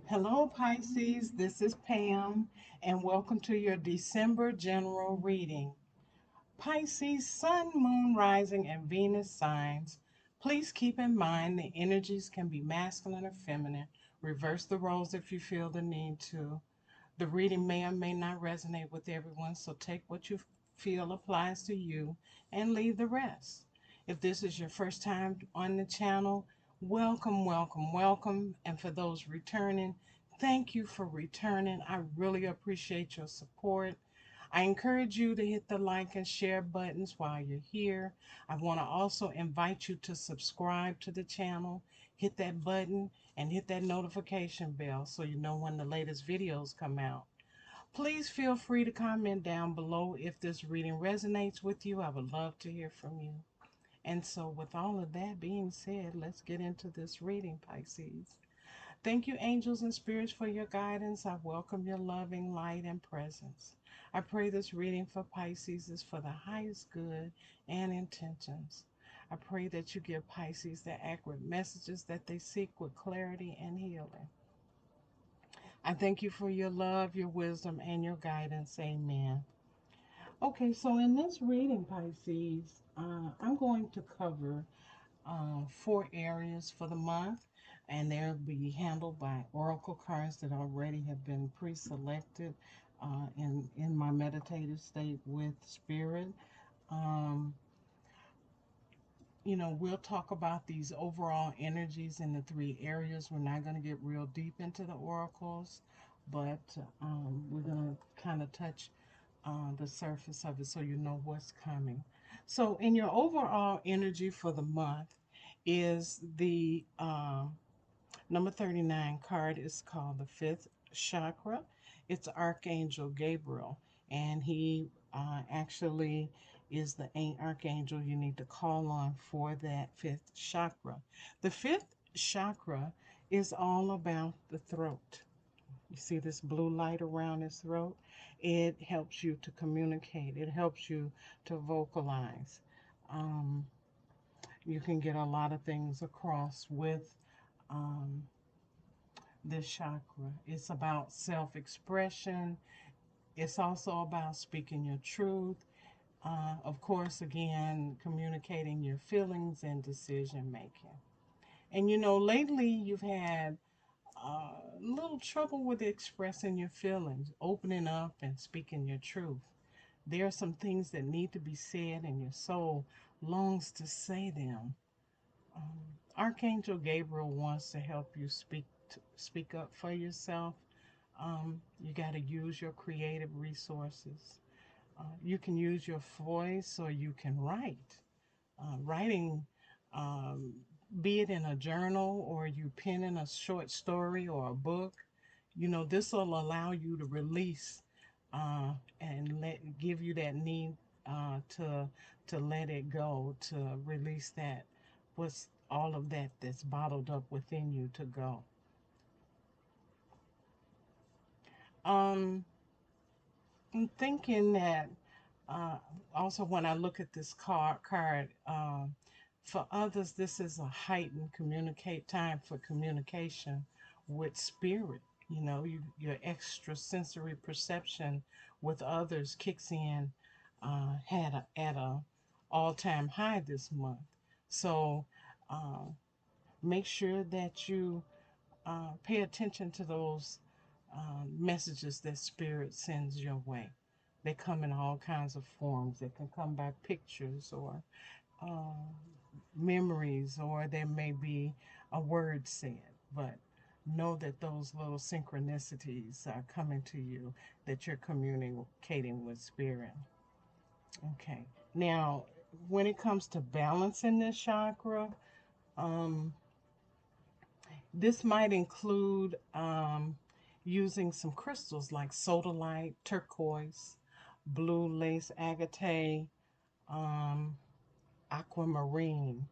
Hello, Pisces. This is Pam, and welcome to your December general reading. Pisces, Sun, Moon, Rising, and Venus signs. Please keep in mind the energies can be masculine or feminine. Reverse the roles if you feel the need to. The reading may or may not resonate with everyone, so take what you feel applies to you and leave the rest. If this is your first time on the channel, welcome, welcome, welcome. And for those returning, thank you for returning. I really appreciate your support. I encourage you to hit the like and share buttons while you're here. I want to also invite you to subscribe to the channel, hit that button, and hit that notification bell so you know when the latest videos come out. Please feel free to comment down below if this reading resonates with you. I would love to hear from you. And so, with all of that being said, let's get into this reading, Pisces. Thank you, angels and spirits, for your guidance. I welcome your loving light and presence. I pray this reading for Pisces is for the highest good and intentions. I pray that you give Pisces the accurate messages that they seek with clarity and healing. I thank you for your love, your wisdom, and your guidance. Amen. Okay, so in this reading, Pisces, I'm going to cover four areas for the month, and they'll be handled by oracle cards that already have been pre-selected in my meditative state with spirit. Um, we'll talk about these overall energies in the three areas. We're not going to get real deep into the oracles, but we're going to kind of touch the surface of it so you know what's coming. So, in your overall energy for the month, is the number 39 card is called the fifth chakra. It's Archangel Gabriel, and he actually is the archangel you need to call on for that fifth chakra. The fifth chakra is all about the throat. You see this blue light around his throat? It helps you to communicate, it helps you to vocalize. Um, you can get a lot of things across with um, this chakra. It's about self expression, it's also about speaking your truth. Of course, again, communicating your feelings and decision making. And lately you've had a little trouble with expressing your feelings, opening up and speaking your truth. There are some things that need to be said, and your soul longs to say them. Archangel Gabriel wants to help you speak up for yourself. You got to use your creative resources. You can use your voice or you can write. Writing, um, be it in a journal or you pen in a short story or a book, this will allow you to release and give you that need to let it go, to release that what's all of that that's bottled up within you to go. Um, I'm thinking that uh, also when I look at this card, for others, this is a heightened communicate time for communication with spirit. Your extrasensory perception with others kicks in at a all-time high this month. So uh, make sure that you pay attention to those messages that spirit sends your way. They come in all kinds of forms. They can come by pictures or uh, memories, or there may be a word said. But know that those little synchronicities are coming to you, that you're communicating with spirit. Okay. Now, when it comes to balancing this chakra, um, this might include using some crystals like sodalite, turquoise, blue lace agate, um, aquamarine,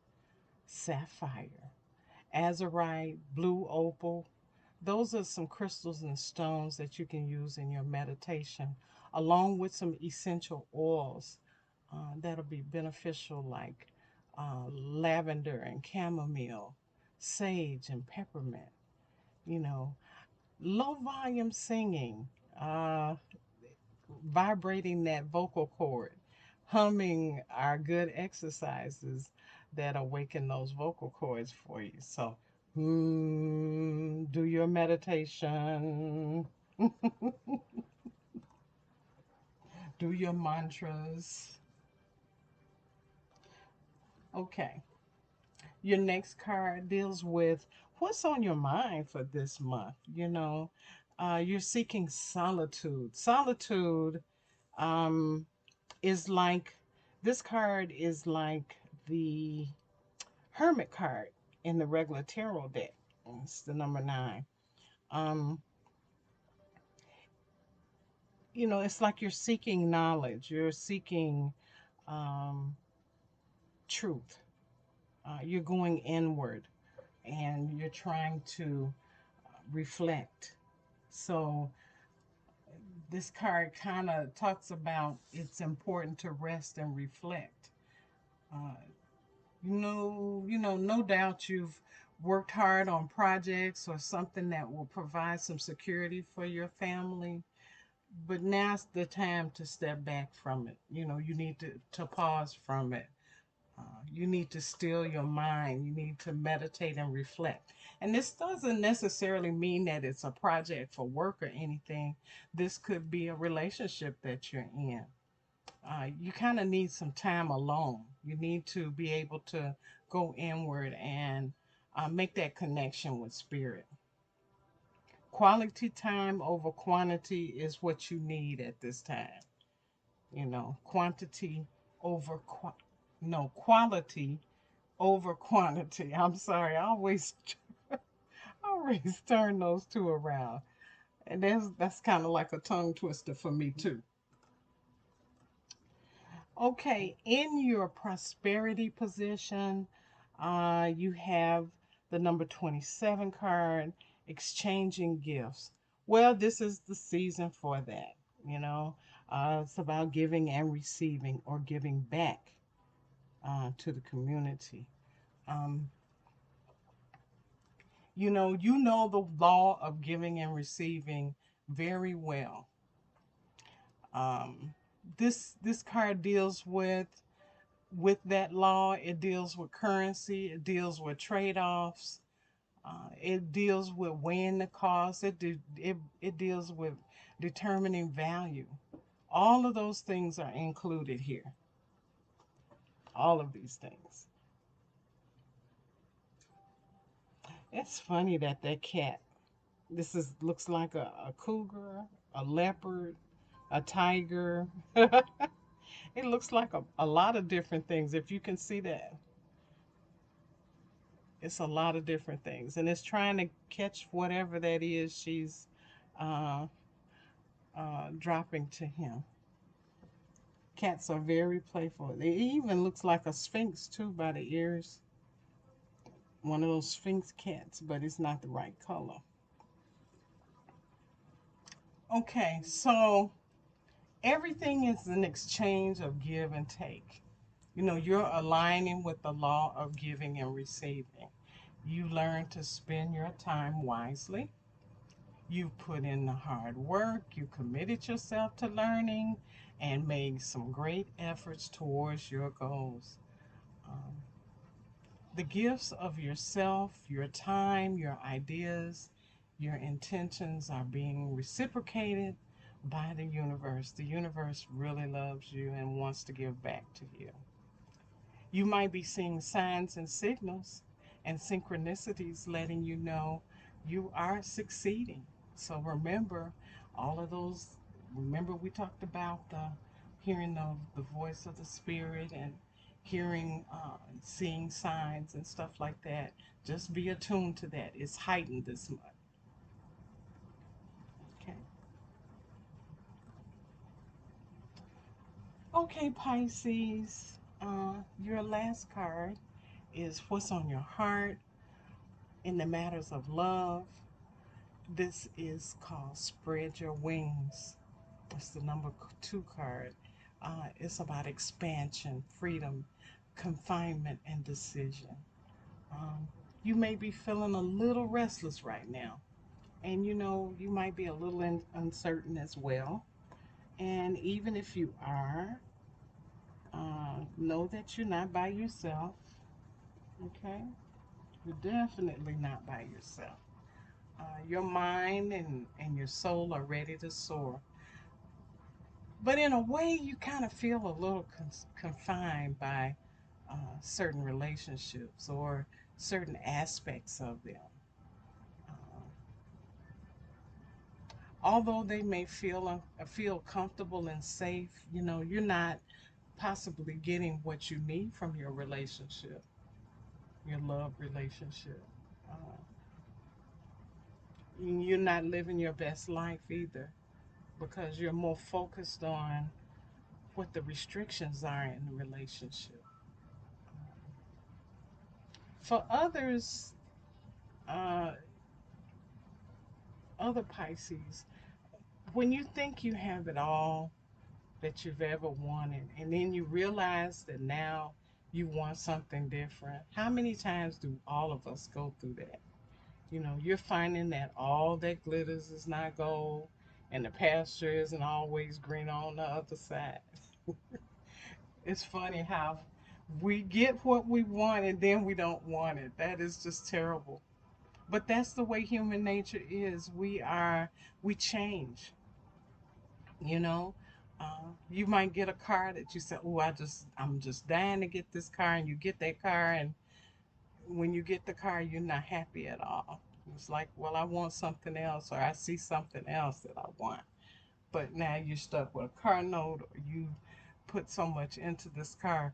sapphire, azurite, blue opal. Those are some crystals and stones that you can use in your meditation, along with some essential oils that'll be beneficial, like lavender and chamomile, sage and peppermint. You know, Low volume singing, uh, vibrating that vocal cord, humming are good exercises that awaken those vocal cords for you. So, do your meditation, do your mantras. Okay. Your next card deals with what's on your mind for this month. You're seeking solitude. Solitude um, is like, this card is like the Hermit card in the regular tarot deck. It's the number 9. Um, it's like you're seeking knowledge, you're seeking um, truth, you're going inward, and you're trying to reflect. So, this card kind of talks about it's important to rest and reflect. Uh, no doubt you've worked hard on projects or something that will provide some security for your family, but now's the time to step back from it. You need to pause from it. You need to still your mind. You need to meditate and reflect. And this doesn't necessarily mean that it's a project for work or anything. This could be a relationship that you're in. You kind of need some time alone. You need to be able to go inward and make that connection with spirit. Quality time over quantity is what you need at this time. Quantity over no, quality over quantity. I'm sorry, I always always turn those two around, and that's kind of like a tongue twister for me too. Okay, in your prosperity position, you have the number 27 card, exchanging gifts. Well, this is the season for that. You know, it's about giving and receiving, or giving back to the community. Um, you know the law of giving and receiving very well. Um, this card deals with that law. It deals with currency. It deals with trade-offs. It deals with weighing the cost. It deals with determining value. All of those things are included here. All of these things. It's funny that cat. This is looks like a cougar, a leopard, a tiger. It looks like a lot of different things. If you can see that, it's a lot of different things. And it's trying to catch whatever that is she's uh, dropping to him. Cats are very playful. It even looks like a sphinx, too, by the ears. One of those sphinx cats, but it's not the right color. Okay, so everything is an exchange of give and take. You're aligning with the law of giving and receiving. You learn to spend your time wisely. You've put in the hard work. You committed yourself to learning and made some great efforts towards your goals. Um, the gifts of yourself, your time, your ideas, your intentions are being reciprocated by the universe. The universe really loves you and wants to give back to you. You might be seeing signs and signals and synchronicities letting you know you are succeeding. So remember all of those. Remember, we talked about the hearing of the voice of the spirit, and hearing, seeing signs and stuff like that. Just be attuned to that. It's heightened this month. Okay. Okay, Pisces. Your last card is what's on your heart in the matters of love. This is called Spread Your Wings. It's the number 2 card. It's about expansion, freedom, confinement, and decision. Um, you may be feeling a little restless right now. And you know, you might be a little uncertain as well. And even if you are, know that you're not by yourself. Okay? You're definitely not by yourself. Your mind and your soul are ready to soar. But in a way, you kind of feel a little confined by certain relationships or certain aspects of them. Uh, Although they may feel comfortable and safe, you know, you're not possibly getting what you need from your relationship, your love relationship. Uh, you're not living your best life either because you're more focused on what the restrictions are in the relationship. For others, uh, other Pisces, when you think you have it all that you've ever wanted, and then you realize that now you want something different, how many times do all of us go through that? You know, you're finding that all that glitters is not gold, and the pasture isn't always green on the other side. It's funny how we get what we want and then we don't want it. That is just terrible. But that's the way human nature is. We change, you know. You might get a car that you say, "Oh, I'm just dying to get this car," and you get that car, and when you get the car, you're not happy at all. It's like, well, I want something else, or I see something else that I want. But now you're stuck with a car note, or you put so much into this car.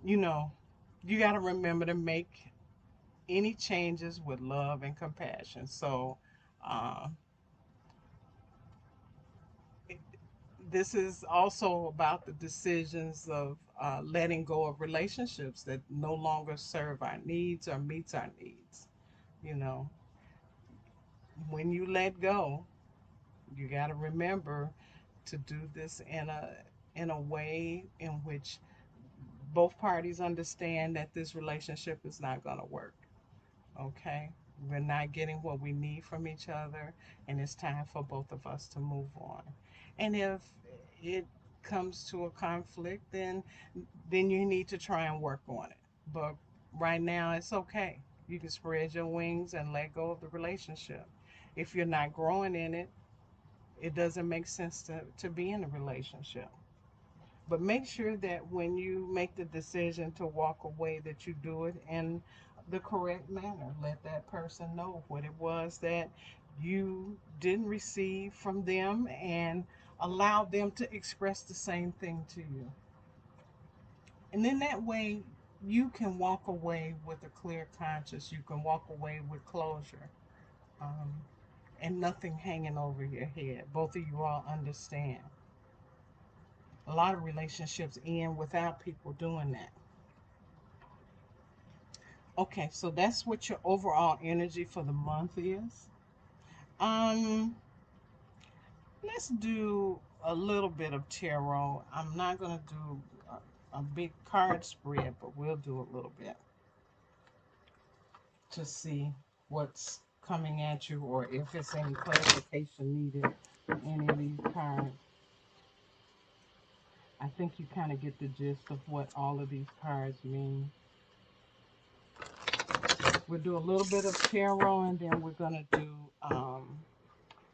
You know, you got to remember to make any changes with love and compassion. So, uh, this is also about the decisions of letting go of relationships that no longer serve our needs or meets our needs. You know, when you let go, you got to remember to do this in a way in which both parties understand that this relationship is not going to work. Okay, we're not getting what we need from each other, and it's time for both of us to move on. And if it comes to a conflict, then you need to try and work on it. But right now, it's okay. You can spread your wings and let go of the relationship. If you're not growing in it, it doesn't make sense to be in a relationship. But make sure that when you make the decision to walk away, that you do it in the correct manner. Let that person know what it was that you didn't receive from them, and allow them to express the same thing to you. And then that way you can walk away with a clear conscience. You can walk away with closure, um, and nothing hanging over your head. Both of you all understand. A lot of relationships end without people doing that. Okay, so that's what your overall energy for the month is. Um, let's do a little bit of tarot. I'm not gonna do a big card spread, but we'll do a little bit to see what's coming at you, or if it's any clarification needed for any of these cards. I think you kind of get the gist of what all of these cards mean. We'll do a little bit of tarot, and then we're gonna do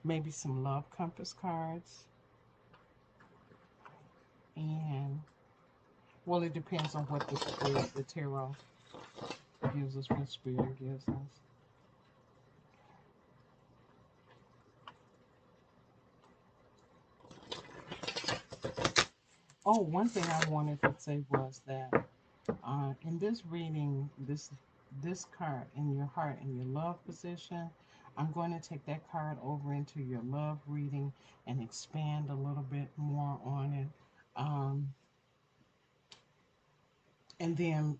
maybe some love compass cards. And well, it depends on what the tarot gives us, what spirit gives us. Oh, one thing I wanted to say was that in this reading, this card in your heart and your love position, I'm going to take that card over into your love reading and expand a little bit more on it. Um, and then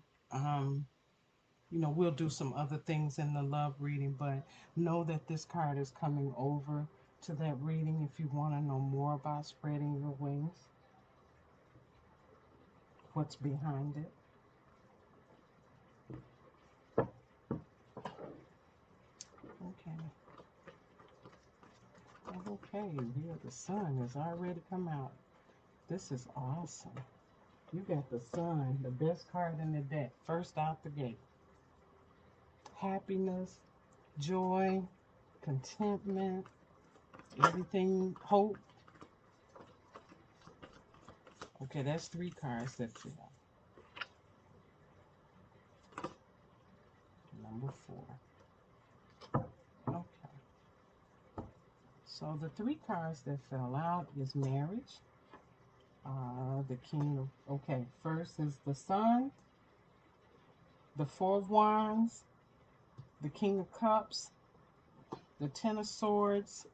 we'll do some other things in the love reading, but know that this card is coming over to that reading if you want to know more about spreading your wings, what's behind it. Okay. here the sun has already come out. This is awesome. You got the sun, the best card in the deck, first out the gate. Happiness, joy, contentment, everything, hope. Okay, that's 3 cards that you got. Number 4. Okay. So the 3 cards that fell out is marriage. The King of, okay, first is the Sun, the 4 of Wands, the King of Cups, the 10 of Swords,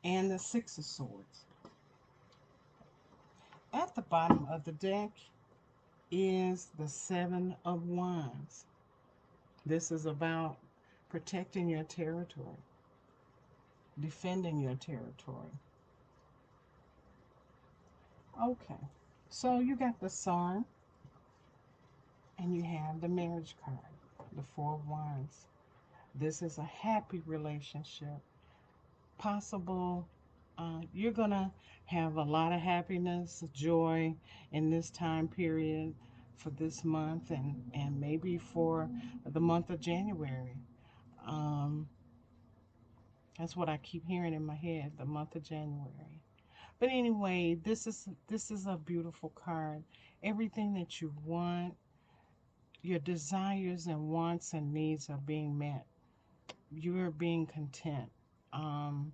and the 6 of Swords. At the bottom of the deck is the 7 of Wands. This is about protecting your territory, defending your territory. Okay, so you got the Sun, and you have the marriage card, the 4 of Wands. This is a happy relationship. Possible, you're going to have a lot of happiness, joy in this time period for this month and maybe for the month of January. Um, that's what I keep hearing in my head, the month of January. But anyway, this is a beautiful card. Everything that you want, your desires and wants and needs are being met. You're being content. Um,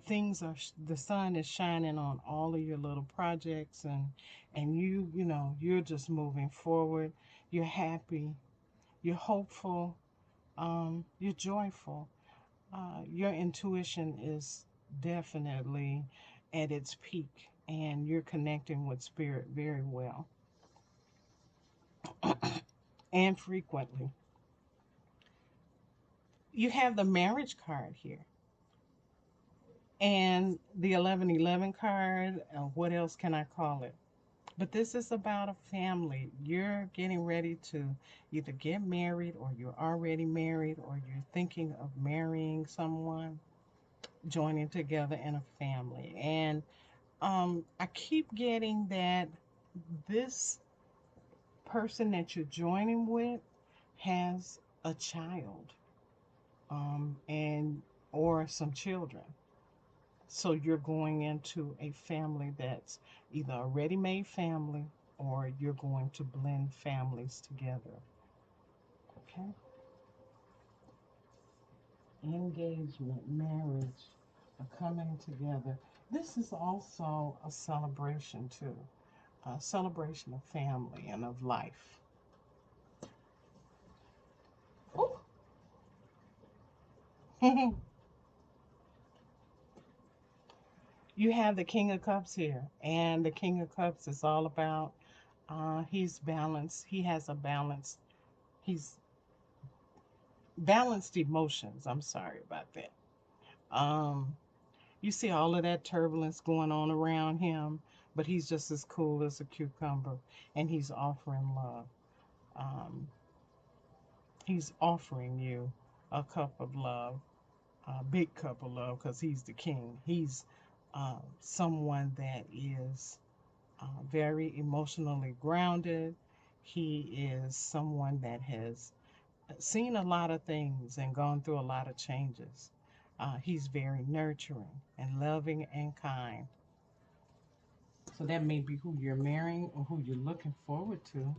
things are the sun is shining on all of your little projects, and you know you're just moving forward. You're happy, you're hopeful, you're joyful. Your intuition is definitely at its peak, and you're connecting with spirit very well and frequently. You have the marriage card here and the 1111 card. What else can I call it? But this is about a family. You're getting ready to either get married, or you're already married, or you're thinking of marrying someone, joining together in a family. And I keep getting that this person that you're joining with has a child, and or some children. So you're going into a family that's either a ready-made family, or you're going to blend families together. Okay? Engagement, marriage, are coming together. This is also a celebration too. A celebration of family and of life. You have the King of Cups here, and the King of Cups is all about he's balanced. He has a balance. He's balanced emotions. I'm sorry about that. Um, you see all of that turbulence going on around him, but he's just as cool as a cucumber, and he's offering love. Um, he's offering you a cup of love, a big cup of love, because he's the king. He's someone that is very emotionally grounded. He is someone that has seen a lot of things and gone through a lot of changes. He's very nurturing and loving and kind. So that may be who you're marrying or who you're looking forward to.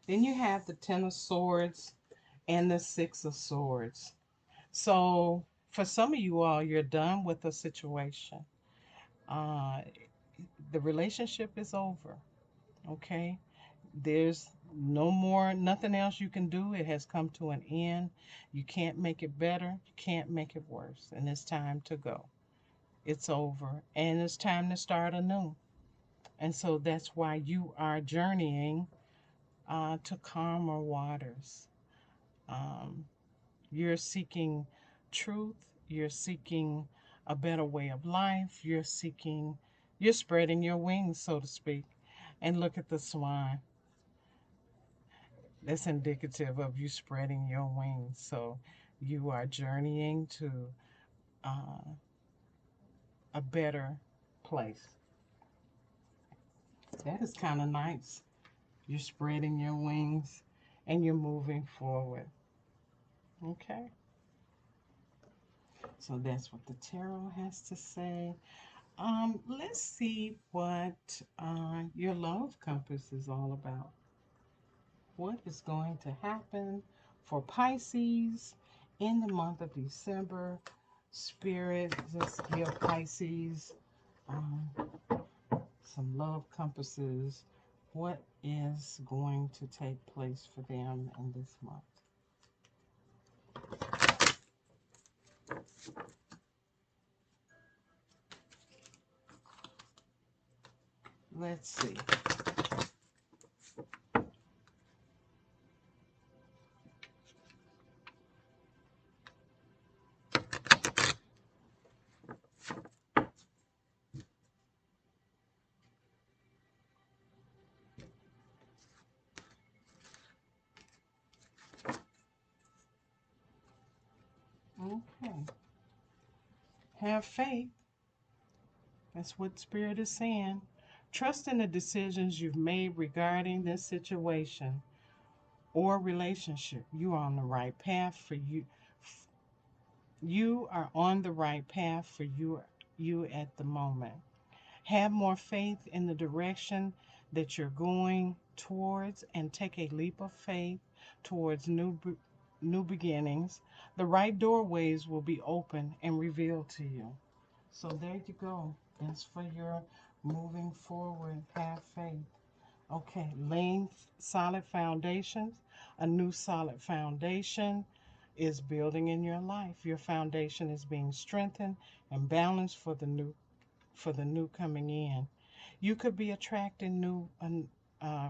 Then you have the Ten of Swords and the Six of Swords. So for some of you all, you're done with the situation. Uh, the relationship is over. Okay? There's no more, nothing else you can do. It has come to an end. You can't make it better. You can't make it worse. And it's time to go. It's over. And it's time to start anew. And so that's why you are journeying to calmer waters. Um, you're seeking truth. You're seeking a better way of life. You're spreading your wings, so to speak. And look at the swan. That's indicative of you spreading your wings. So you are journeying to uh, a better place. That is kind of nice. You're spreading your wings and you're moving forward. Okay. So that's what the tarot has to say. Let's see what your love compass is all about. What is going to happen for Pisces in the month of December? Spirit, just give Pisces um, some love compasses. What is going to take place for them in this month? Let's see. Okay. Have faith. That's what Spirit is saying. Trust in the decisions you've made regarding this situation or relationship. You are on the right path for you. You are on the right path for you at the moment. Have more faith in the direction that you're going towards and take a leap of faith towards new beginnings. The right doorways will be open and revealed to you. So there you go. That's for your moving forward. Have faith. Okay, laying solid foundations. A new solid foundation is building in your life. Your foundation is being strengthened and balanced for the new coming in. You could be attracting uh,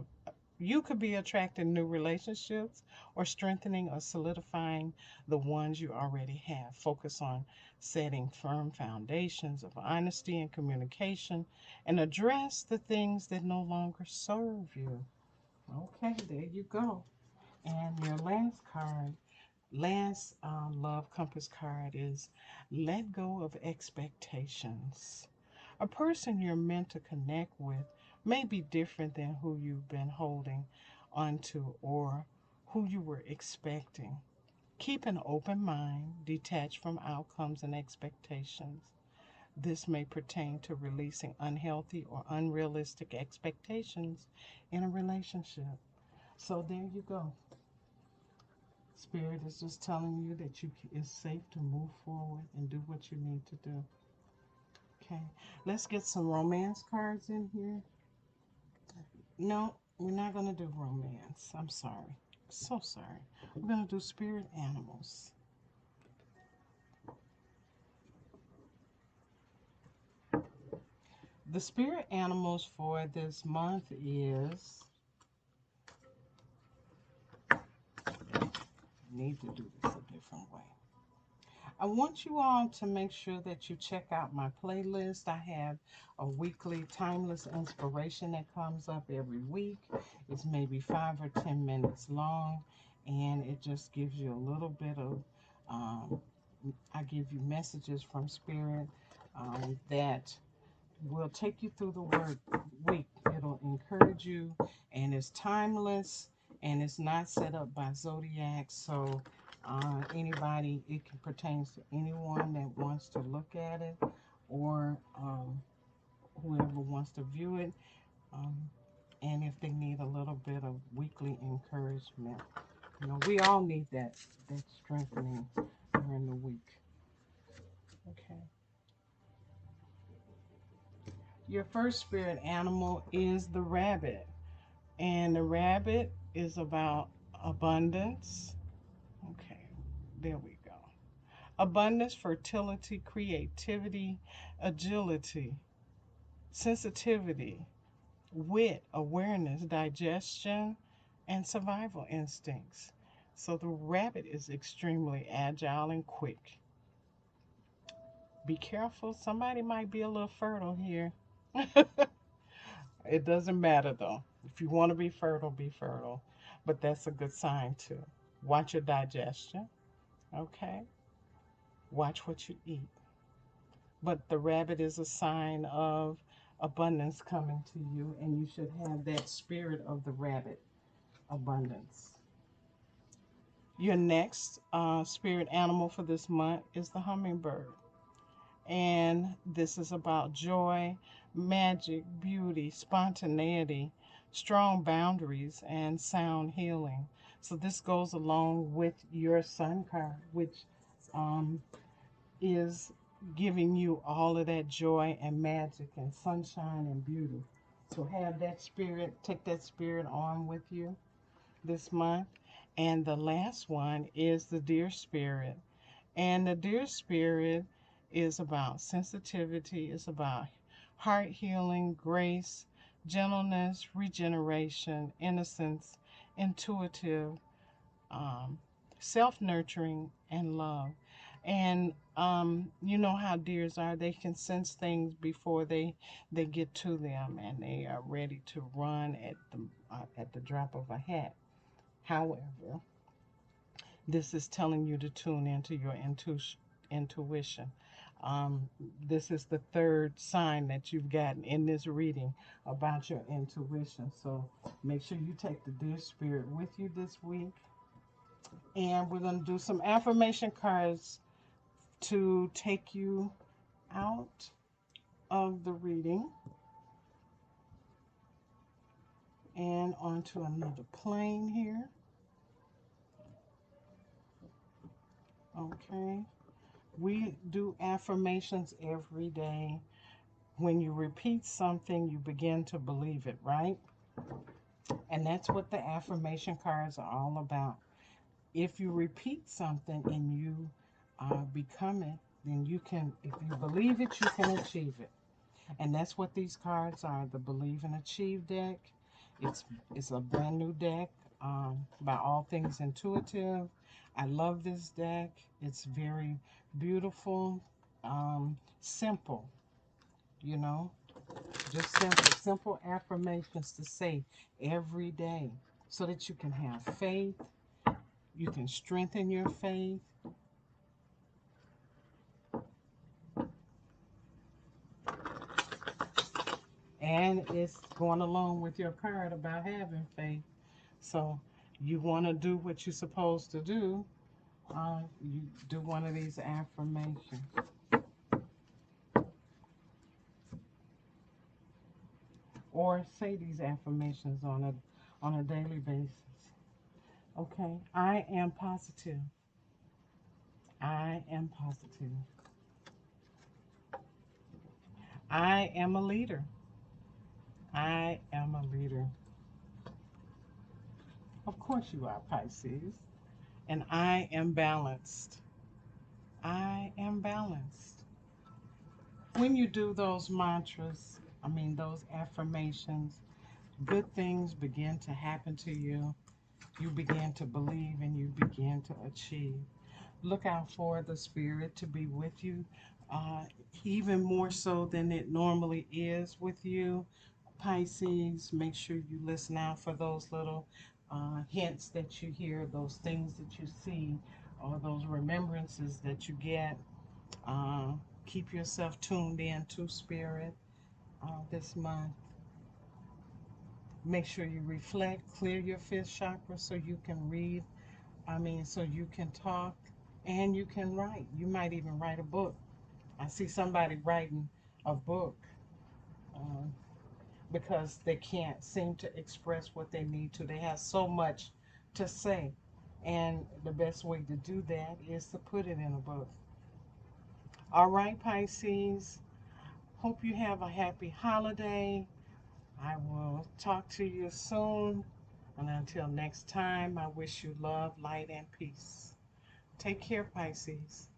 new relationships or strengthening or solidifying the ones you already have. Focus on setting firm foundations of honesty and communication and address the things that no longer serve you. Okay, there you go. And your last love compass card is let go of expectations. A person you're meant to connect with may be different than who you've been holding onto or who you were expecting. Keep an open mind, detached from outcomes and expectations. This may pertain to releasing unhealthy or unrealistic expectations in a relationship. So there you go. Spirit is just telling you that it's safe to move forward and do what you need to do. Okay, let's get some romance cards in here. No, we're not going to do romance. I'm sorry. So sorry. We're going to do spirit animals. The spirit animals for this month is. I need to do this a different way. I want you all to make sure that you check out my playlist. I have a weekly timeless inspiration that comes up every week. It's maybe 5 or 10 minutes long, and it just gives you a little bit of, I give you messages from Spirit that will take you through the word week. It'll encourage you, and it's timeless, and it's not set up by zodiac. So anybody, it can pertains to anyone that wants to look at it, or whoever wants to view it. Um, and if they need a little bit of weekly encouragement, we all need that strengthening during the week. Okay. Your first spirit animal is the rabbit. And the rabbit is about abundance. Okay, there we go. Abundance, fertility, creativity, agility, sensitivity, wit, awareness, digestion, and survival instincts. So the rabbit is extremely agile and quick. Be careful, somebody might be a little fertile here. It doesn't matter though. If you want to be fertile, be fertile. But that's a good sign too. Watch your digestion, okay? Watch what you eat. but the rabbit is a sign of abundance coming to you, and you should have that spirit of the rabbit abundance. Your next spirit animal for this month is the hummingbird. And this is about joy, magic, beauty, spontaneity, strong boundaries, and sound healing. So this goes along with your sun card, which um, is giving you all of that joy and magic and sunshine and beauty. So have that spirit, take that spirit on with you this month. And the last one is the deer spirit. And the deer spirit is about sensitivity, it's about heart healing, grace, gentleness, regeneration, innocence, intuitive, um, self nurturing, and love. And you know how deers are; they can sense things before they get to them, and they are ready to run at the drop of a hat. However, this is telling you to tune into your intuition. Um, this is the third sign that you've gotten in this reading about your intuition. So make sure you take the deer spirit with you this week. And we're going to do some affirmation cards to take you out of the reading and onto another plane here. Okay. We do affirmations every day. When you repeat something, you begin to believe it, right? And that's what the affirmation cards are all about. If you repeat something and you become it, then you can, if you believe it, you can achieve it. And that's what these cards are, the Believe and Achieve deck. It's, it's a brand new deck by All Things Intuitive. I love this deck. It's very beautiful, simple, you know. Just simple affirmations to say every day so that you can have faith, you can strengthen your faith. And it's going along with your card about having faith. So you want to do what you're supposed to do. You do one of these affirmations. Or say these affirmations on a daily basis. Okay. I am positive. I am positive. I am a leader. I am a leader. Of course you are, Pisces. And I am balanced. I am balanced. When you do those mantras, those affirmations, good things begin to happen to you. You begin to believe and you begin to achieve. Look out for the spirit to be with you, uh, even more so than it normally is with you. Pisces, make sure you listen out for those little hints that you hear, those things that you see, or those remembrances that you get. Uh, Keep yourself tuned in to spirit this month. Make sure you reflect, clear your fifth chakra so you can read, so you can talk and you can write. You might even write a book. I see somebody writing a book uh, because they can't seem to express what they need to. They have so much to say. And the best way to do that is to put it in a book. All right, Pisces. Hope you have a happy holiday. I will talk to you soon. And until next time, I wish you love, light, and peace. Take care, Pisces.